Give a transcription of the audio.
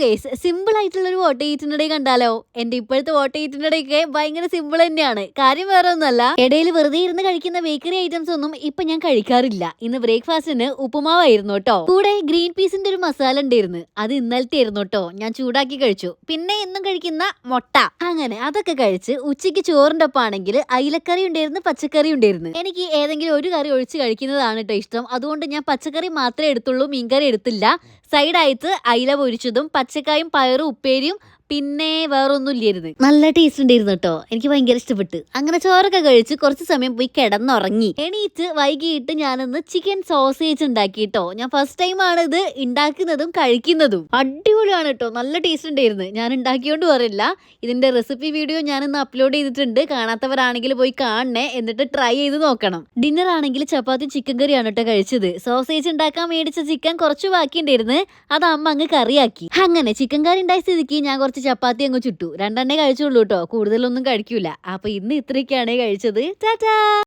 Guys, simple ആയിട്ടുള്ള ഒരു vote ഈറ്റിന്റെ day കണ്ടാലോ? എന്റെ ഇപ്പോഴത്തെ വോട്ട് ഈറ്റിന്റെ ഡേ ഒക്കെ ഭയങ്കര സിമ്പിൾ തന്നെയാണ്. കാര്യം വേറെ ഒന്നല്ല, ഇടയിൽ വെറുതെ ഇരുന്ന് കഴിക്കുന്ന ബേക്കറി ഐറ്റംസ് ഒന്നും ഇപ്പൊ ഞാൻ കഴിക്കാറില്ല. ഇന്ന് ബ്രേക്ക്ഫാസ്റ്റിന് ഉപ്പുമാവായിരുന്നു കേട്ടോ. കൂടെ ഗ്രീൻ പീസിന്റെ ഒരു മസാല ഉണ്ടായിരുന്നു. അത് ഇന്നലത്തെ ആയിരുന്നു കേട്ടോ. ഞാൻ ചൂടാക്കി കഴിച്ചു. പിന്നെ ഇന്നും കഴിക്കുന്ന മുട്ട, അങ്ങനെ അതൊക്കെ കഴിച്ച് ഉച്ചയ്ക്ക് ചോറിന്റെ ഒപ്പം ആണെങ്കിൽ അയിലക്കറി ഉണ്ടായിരുന്നു, പച്ചക്കറി ഉണ്ടായിരുന്നു. എനിക്ക് ഏതെങ്കിലും ഒരു കറി ഒഴിച്ച് കഴിക്കുന്നതാണ് കേട്ടോ ഇഷ്ടം. അതുകൊണ്ട് ഞാൻ പച്ചക്കറി മാത്രമേ എടുത്തുള്ളൂ, മീൻകറി എടുത്തില്ല. സൈഡായിട്ട് അയില പൊരിച്ചതും പച്ചക്കായും പയറും ഉപ്പേരിയും പിന്നെ വേറൊന്നും ഇല്ലായിരുന്നു. നല്ല ടേസ്റ്റ് ഉണ്ടായിരുന്നു കേട്ടോ. എനിക്ക് ഭയങ്കര ഇഷ്ടപ്പെട്ടു. അങ്ങനെ ചോറൊക്കെ കഴിച്ച് കുറച്ച് സമയം പോയി കിടന്നുറങ്ങി. എണീറ്റ് വൈകിട്ട് ഞാനൊന്ന് ചിക്കൻ സോസേജ് ഉണ്ടാക്കി കേട്ടോ. ഞാൻ ഫസ്റ്റ് ടൈം ആണ് ഇത് ഉണ്ടാക്കുന്നതും കഴിക്കുന്നതും. അടിപൊളിയാണ് കേട്ടോ, നല്ല ടേസ്റ്റ് ഉണ്ടായിരുന്നു. ഞാൻ ഉണ്ടാക്കിയോണ്ട് പറയില്ല, ഇതിന്റെ റെസിപ്പി വീഡിയോ ഞാനിന്ന് അപ്ലോഡ് ചെയ്തിട്ടുണ്ട്. കാണാത്തവരാണെങ്കിൽ പോയി കാണണേ, എന്നിട്ട് ട്രൈ ചെയ്ത് നോക്കണം. ഡിന്നർ ആണെങ്കിൽ ചപ്പാത്തി ചിക്കൻ കറിയാണ് കേട്ടോ കഴിച്ചത്. സോസേജ് ഉണ്ടാക്കാൻ മേടിച്ച ചിക്കൻ കുറച്ച് ബാക്കി ഉണ്ടായിരുന്നു. അത് അമ്മ അങ്ങ് കറിയാക്കി. അങ്ങനെ ചിക്കൻ കറി ഉണ്ടായ സ്ഥിതിക്ക് ഞാൻ കുറച്ച് ചപ്പാത്തി അങ്ങ് ചുട്ടു. രണ്ടെണ്ണേ കഴിച്ചുള്ളൂ കേട്ടോ, കൂടുതലൊന്നും കഴിക്കൂല. അപ്പൊ ഇന്ന് ഇത്രയൊക്കെയാണ് കഴിച്ചത്. ടാറ്റാ.